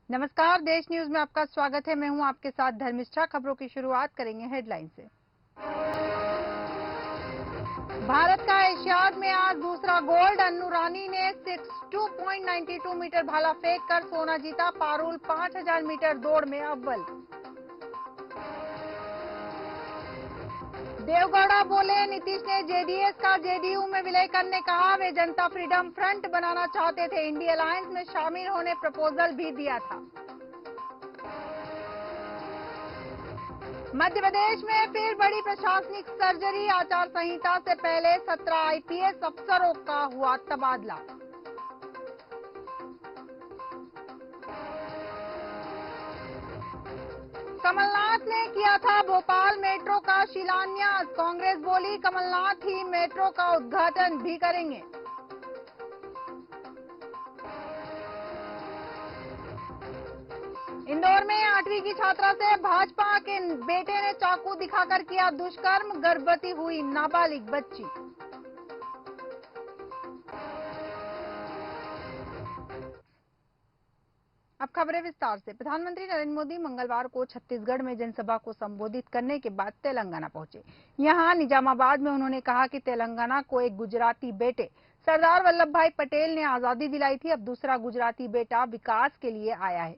नमस्कार, देश न्यूज में आपका स्वागत है। मैं हूं आपके साथ धर्मिष्ठा। खबरों की शुरुआत करेंगे हेडलाइन से। भारत का एशियाड में आज दूसरा गोल्ड। अन्नू रानी ने 62.92 मीटर भाला फेंक कर सोना जीता। पारुल 5000 मीटर दौड़ में अव्वल। देवगौड़ा बोले, नीतीश ने जेडीएस का जेडीयू में विलय करने कहा। वे जनता फ्रीडम फ्रंट बनाना चाहते थे। इंडिया अलायंस में शामिल होने प्रपोजल भी दिया था। मध्य प्रदेश में फिर बड़ी प्रशासनिक सर्जरी। आचार संहिता से पहले 17 आईपीएस अफसरों का हुआ तबादला। कमलनाथ ने किया था भोपाल मेट्रो का शिलान्यास। कांग्रेस बोली, कमलनाथ ही मेट्रो का उद्घाटन भी करेंगे। इंदौर में 8वीं की छात्रा से भाजपा के बेटे ने चाकू दिखाकर किया दुष्कर्म। गर्भवती हुई नाबालिग बच्ची। अब खबरें विस्तार से। प्रधानमंत्री नरेंद्र मोदी मंगलवार को छत्तीसगढ़ में जनसभा को संबोधित करने के बाद तेलंगाना पहुंचे। यहां निजामाबाद में उन्होंने कहा कि तेलंगाना को एक गुजराती बेटे सरदार वल्लभ भाई पटेल ने आजादी दिलाई थी। अब दूसरा गुजराती बेटा विकास के लिए आया है।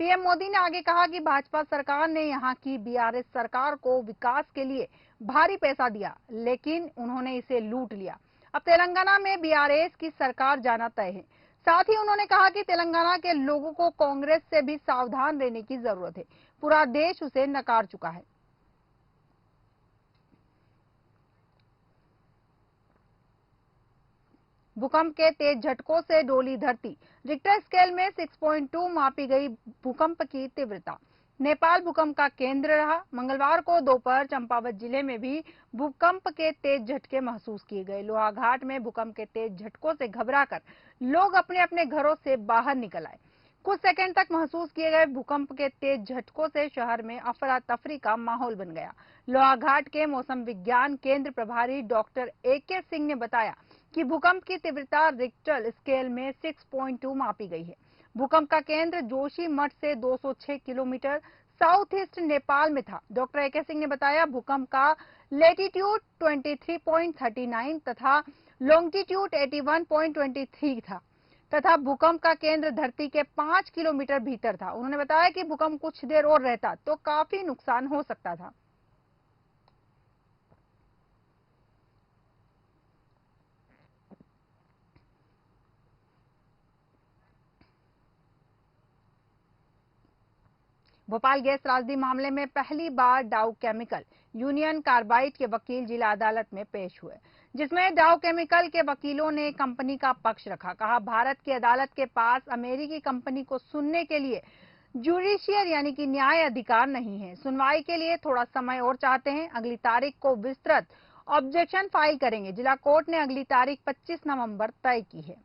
पीएम मोदी ने आगे कहा कि भाजपा सरकार ने यहां की बीआरएस सरकार को विकास के लिए भारी पैसा दिया, लेकिन उन्होंने इसे लूट लिया। अब तेलंगाना में बीआरएस की सरकार जाना तय है। साथ ही उन्होंने कहा कि तेलंगाना के लोगों को कांग्रेस से भी सावधान रहने की जरूरत है। पूरा देश उसे नकार चुका है। भूकंप के तेज झटकों से डोली धरती। रिक्टर स्केल में 6.2 मापी गई भूकंप की तीव्रता। नेपाल भूकंप का केंद्र रहा। मंगलवार को दोपहर चंपावत जिले में भी भूकंप के तेज झटके महसूस किए गए। लोहाघाट में भूकंप के तेज झटकों से घबराकर लोग अपने अपने घरों से बाहर निकल आए। कुछ सेकंड तक महसूस किए गए भूकंप के तेज झटकों से शहर में अफरा तफरी का माहौल बन गया। लोहाघाट के मौसम विज्ञान केंद्र प्रभारी डॉक्टर AK सिंह ने बताया कि भूकंप की तीव्रता रिक्टर स्केल में 6.2 मापी गई है। भूकंप का केंद्र जोशी मठ से 206 किलोमीटर साउथ ईस्ट नेपाल में था। डॉक्टर AK सिंह ने बताया, भूकंप का लेटीट्यूड 23.39 तथा लॉन्गिट्यूड 81.23 था तथा भूकंप का केंद्र धरती के 5 किलोमीटर भीतर था। उन्होंने बताया कि भूकंप कुछ देर और रहता तो काफी नुकसान हो सकता था। भोपाल गैस त्रासदी मामले में पहली बार डाउ केमिकल यूनियन कार्बाइड के वकील जिला अदालत में पेश हुए, जिसमें डाउ केमिकल के वकीलों ने कंपनी का पक्ष रखा। कहा, भारत की अदालत के पास अमेरिकी कंपनी को सुनने के लिए जुडिशियल यानी कि न्याय अधिकार नहीं है। सुनवाई के लिए थोड़ा समय और चाहते हैं। अगली तारीख को विस्तृत ऑब्जेक्शन फाइल करेंगे। जिला कोर्ट ने अगली तारीख 25 नवंबर तय की है।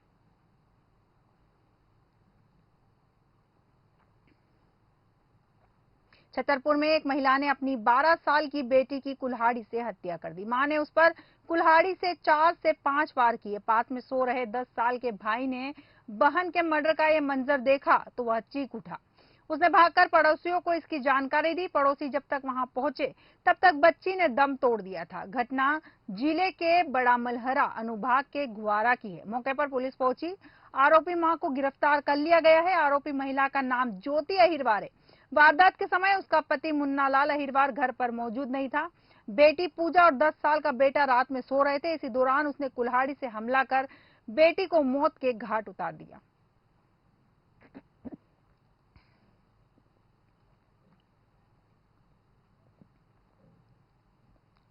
छतरपुर में एक महिला ने अपनी 12 साल की बेटी की कुल्हाड़ी से हत्या कर दी। मां ने उस पर कुल्हाड़ी से 4 से 5 वार किए। पास में सो रहे 10 साल के भाई ने बहन के मर्डर का यह मंजर देखा तो वह चीख उठा। उसने भागकर पड़ोसियों को इसकी जानकारी दी। पड़ोसी जब तक वहां पहुंचे तब तक बच्ची ने दम तोड़ दिया था। घटना जिले के बड़ा मलहरा अनुभाग के गुवारा की है। मौके पर पुलिस पहुंची। आरोपी मां को गिरफ्तार कर लिया गया है। आरोपी महिला का नाम ज्योति अहिरवार है। वारदात के समय उसका पति मुन्ना लाल अहिरवार घर पर मौजूद नहीं था। बेटी पूजा और 10 साल का बेटा रात में सो रहे थे। इसी दौरान उसने कुल्हाड़ी से हमला कर बेटी को मौत के घाट उतार दिया।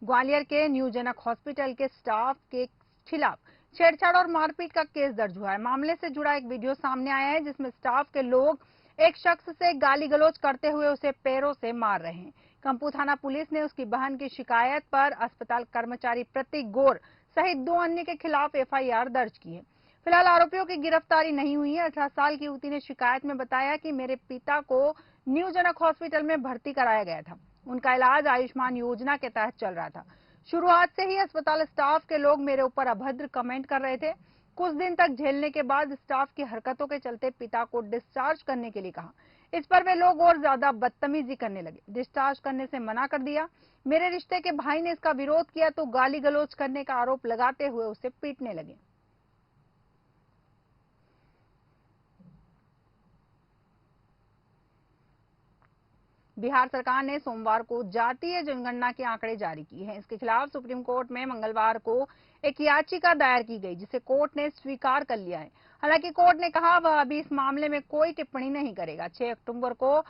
ग्वालियर के न्यू जनक हॉस्पिटल के स्टाफ के खिलाफ छेड़छाड़ और मारपीट का केस दर्ज हुआ है। मामले से जुड़ा एक वीडियो सामने आया है, जिसमें स्टाफ के लोग एक शख्स से गाली गलौज करते हुए उसे पैरों से मार रहे हैं। कंपू थाना पुलिस ने उसकी बहन की शिकायत पर अस्पताल कर्मचारी प्रतीक गौर सहित 2 अन्य के खिलाफ FIR दर्ज की है। फिलहाल आरोपियों की गिरफ्तारी नहीं हुई है। 18 साल की युवती ने शिकायत में बताया कि मेरे पिता को न्यू जनक हॉस्पिटल में भर्ती कराया गया था। उनका इलाज आयुष्मान योजना के तहत चल रहा था। शुरुआत से ही अस्पताल स्टाफ के लोग मेरे ऊपर अभद्र कमेंट कर रहे थे। कुछ दिन तक झेलने के बाद स्टाफ की हरकतों के चलते पिता को डिस्चार्ज करने के लिए कहा। इस पर वे लोग और ज्यादा बदतमीजी करने लगे। डिस्चार्ज करने से मना कर दिया। मेरे रिश्ते के भाई ने इसका विरोध किया तो गाली गलौज करने का आरोप लगाते हुए उसे पीटने लगे। बिहार सरकार ने सोमवार को जातीय जनगणना के आंकड़े जारी किए हैं। इसके खिलाफ सुप्रीम कोर्ट में मंगलवार को एक याचिका दायर की गई, जिसे कोर्ट ने स्वीकार कर लिया है। हालांकि कोर्ट ने कहा वह अभी इस मामले में कोई टिप्पणी नहीं करेगा। 6 अक्टूबर को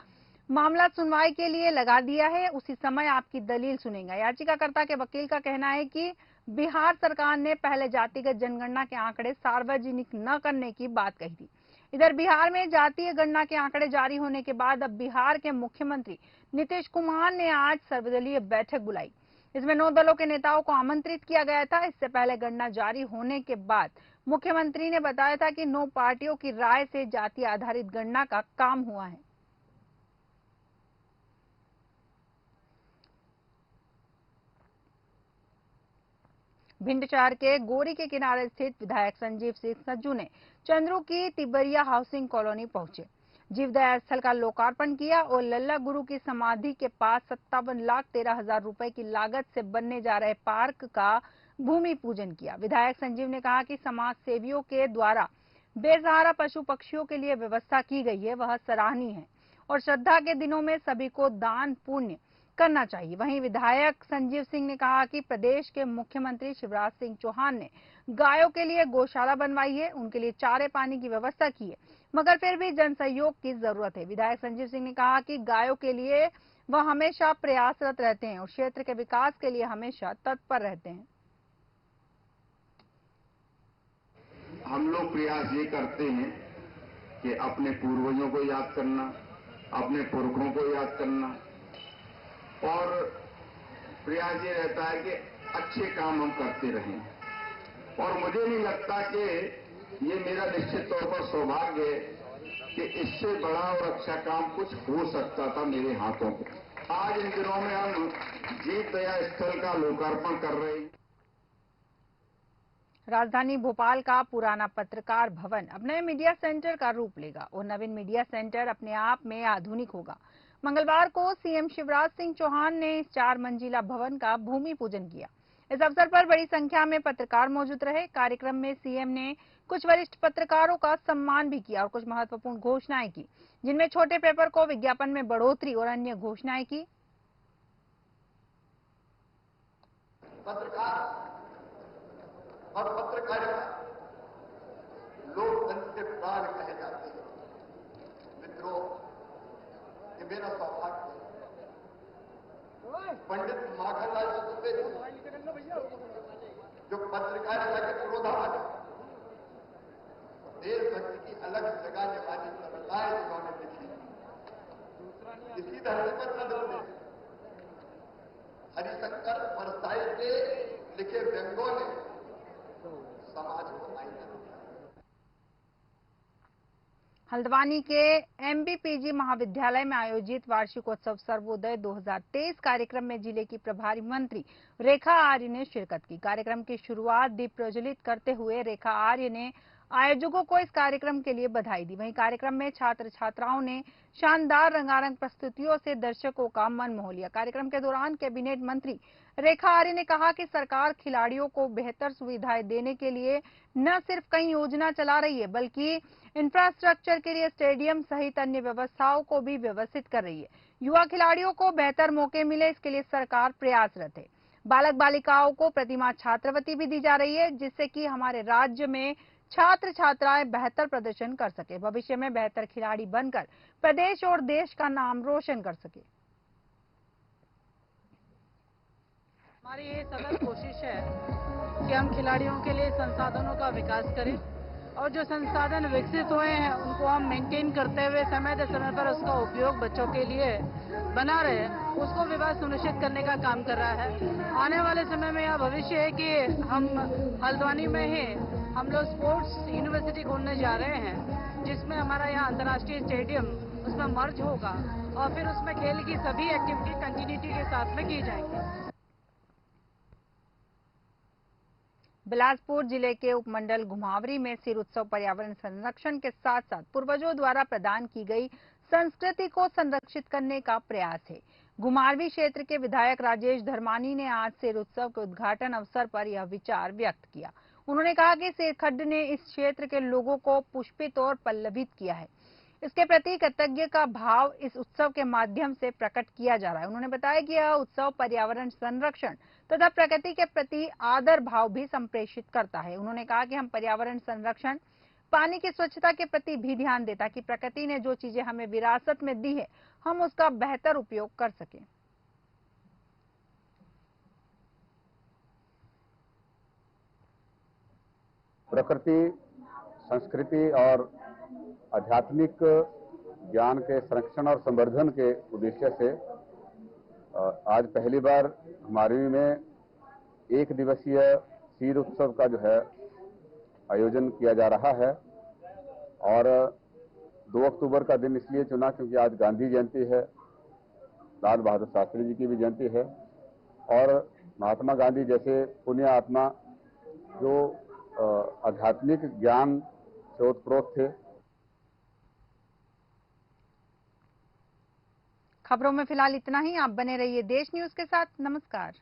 मामला सुनवाई के लिए लगा दिया है। उसी समय आपकी दलील सुनेगा। याचिकाकर्ता के वकील का कहना है कि बिहार सरकार ने पहले जातिगत जनगणना के आंकड़े सार्वजनिक न करने की बात कही थी। इधर बिहार में जातीय गणना के आंकड़े जारी होने के बाद अब बिहार के मुख्यमंत्री नीतीश कुमार ने आज सर्वदलीय बैठक बुलाई। इसमें 9 दलों के नेताओं को आमंत्रित किया गया था। इससे पहले गणना जारी होने के बाद मुख्यमंत्री ने बताया था कि 9 पार्टियों की राय से जाति आधारित गणना का काम हुआ है। भिंड शहर के गोरी के किनारे स्थित विधायक संजीव सिंह सज्जू ने चंद्रू की तिबरिया हाउसिंग कॉलोनी पहुंचे, जीवदया स्थल का लोकार्पण किया और लल्ला गुरु की समाधि के पास 57,13,000 रुपए की लागत से बनने जा रहे पार्क का भूमि पूजन किया। विधायक संजीव ने कहा कि समाज सेवियों के द्वारा बेसहारा पशु पक्षियों के लिए व्यवस्था की गई है, वह सराहनीय है और श्रद्धा के दिनों में सभी को दान पुण्य करना चाहिए। वहीं विधायक संजीव सिंह ने कहा कि प्रदेश के मुख्यमंत्री शिवराज सिंह चौहान ने गायों के लिए गौशाला बनवाई है, उनके लिए चारे पानी की व्यवस्था की है, मगर फिर भी जन सहयोग की जरूरत है। विधायक संजीव सिंह ने कहा कि गायों के लिए वह हमेशा प्रयासरत रहते हैं और क्षेत्र के विकास के लिए हमेशा तत्पर रहते हैं। हम लोग प्रयास ये करते हैं कि अपने पूर्वजों को याद करना, अपने पुरखों को याद करना, और प्रयास ये रहता है कि अच्छे काम हम करते रहें। और मुझे नहीं लगता कि ये मेरा निश्चित तौर पर सौभाग्य है कि इससे बड़ा और अच्छा काम कुछ हो सकता था मेरे हाथों में। आज इन दिनों में हम जीवदया स्थल का लोकार्पण कर रहे हैं। राजधानी भोपाल का पुराना पत्रकार भवन अब नए मीडिया सेंटर का रूप लेगा और नवीन मीडिया सेंटर अपने आप में आधुनिक होगा। मंगलवार को सीएम शिवराज सिंह चौहान ने इस 4 मंजिला भवन का भूमि पूजन किया। इस अवसर पर बड़ी संख्या में पत्रकार मौजूद रहे। कार्यक्रम में सीएम ने कुछ वरिष्ठ पत्रकारों का सम्मान भी किया और कुछ महत्वपूर्ण घोषणाएं की, जिनमें छोटे पेपर को विज्ञापन में बढ़ोतरी और अन्य घोषणाएं की। पत्रकार और पत्रकारिता लोकतंत्र के प्राण कहे जाते हैं। मित्रों, ये मेरा सौभाग्य है। पंडित माखनलाल चतुर्वेदी जो पत्रकारिता के पुरोधान है, देशभक्ति की अलग जगाने वाली कविताएं जिन्होंने लिखी, इसी धरती पर जन्म ले हरिशंकर परसाई के लिखे व्यंगों ने समाज को आईना दिया। हल्द्वानी के एमबीपीजी महाविद्यालय में आयोजित वार्षिकोत्सव सर्वोदय 2023 कार्यक्रम में जिले की प्रभारी मंत्री रेखा आर्य ने शिरकत की। कार्यक्रम की शुरुआत दीप प्रज्वलित करते हुए रेखा आर्य ने आयोजकों को इस कार्यक्रम के लिए बधाई दी। वहीं कार्यक्रम में छात्र छात्राओं ने शानदार रंगारंग प्रस्तुतियों से दर्शकों का मन मोह लिया। कार्यक्रम के दौरान कैबिनेट मंत्री रेखा आर्य ने कहा कि सरकार खिलाड़ियों को बेहतर सुविधाएं देने के लिए न सिर्फ कई योजना चला रही है, बल्कि इंफ्रास्ट्रक्चर के लिए स्टेडियम सहित अन्य व्यवस्थाओं को भी व्यवस्थित कर रही है। युवा खिलाड़ियों को बेहतर मौके मिले, इसके लिए सरकार प्रयासरत है। बालक बालिकाओं को प्रतिमाह छात्रवृत्ति भी दी जा रही है, जिससे कि हमारे राज्य में छात्र छात्राएं बेहतर प्रदर्शन कर सके, भविष्य में बेहतर खिलाड़ी बनकर प्रदेश और देश का नाम रोशन कर सके। हमारी ये सतत कोशिश है कि हम खिलाड़ियों के लिए संसाधनों का विकास करें और जो संसाधन विकसित हुए हैं उनको हम मेंटेन करते हुए समय पर उसका उपयोग बच्चों के लिए बना रहे, उसको विकास सुनिश्चित करने का काम कर रहा है। आने वाले समय में यह भविष्य है कि हम हल्द्वानी में ही हम लोग स्पोर्ट्स यूनिवर्सिटी खोलने जा रहे हैं, जिसमें हमारा यहाँ अंतर्राष्ट्रीय स्टेडियम उसमें मर्ज होगा और फिर उसमें खेल की सभी एक्टिविटी कंटिन्यूटी के साथ में की जाएंगी। बिलासपुर जिले के उपमंडल घुमावरी में सिर उत्सव पर्यावरण संरक्षण के साथ साथ पूर्वजों द्वारा प्रदान की गई संस्कृति को संरक्षित करने का प्रयास है। घुमारवी क्षेत्र के विधायक राजेश धर्मानी ने आज सिर उत्सव के उद्घाटन अवसर पर यह विचार व्यक्त किया। उन्होंने कहा कि सिरखड्ड ने इस क्षेत्र के लोगों को पुष्पित और पल्लवित किया है। इसके प्रति कृतज्ञ का भाव इस उत्सव के माध्यम से प्रकट किया जा रहा है। उन्होंने बताया कि यह उत्सव पर्यावरण संरक्षण तथा प्रकृति के प्रति आदर भाव भी संप्रेषित करता है। उन्होंने कहा कि हम पर्यावरण संरक्षण, पानी की स्वच्छता के प्रति भी ध्यान दें ताकि प्रकृति ने जो चीजें हमें विरासत में दी है हम उसका बेहतर उपयोग कर सकें। प्रकृति, संस्कृति और आध्यात्मिक ज्ञान के संरक्षण और संवर्धन के उद्देश्य से आज पहली बार घुमारवी में एक दिवसीय सीर उत्सव का जो है आयोजन किया जा रहा है। और 2 अक्टूबर का दिन इसलिए चुना क्योंकि आज गांधी जयंती है, लाल बहादुर शास्त्री जी की भी जयंती है और महात्मा गांधी जैसे पुण्य आत्मा जो आध्यात्मिक ज्ञान से ओतप्रोत थे। खबरों में फिलहाल इतना ही। आप बने रहिए देश न्यूज के साथ। नमस्कार।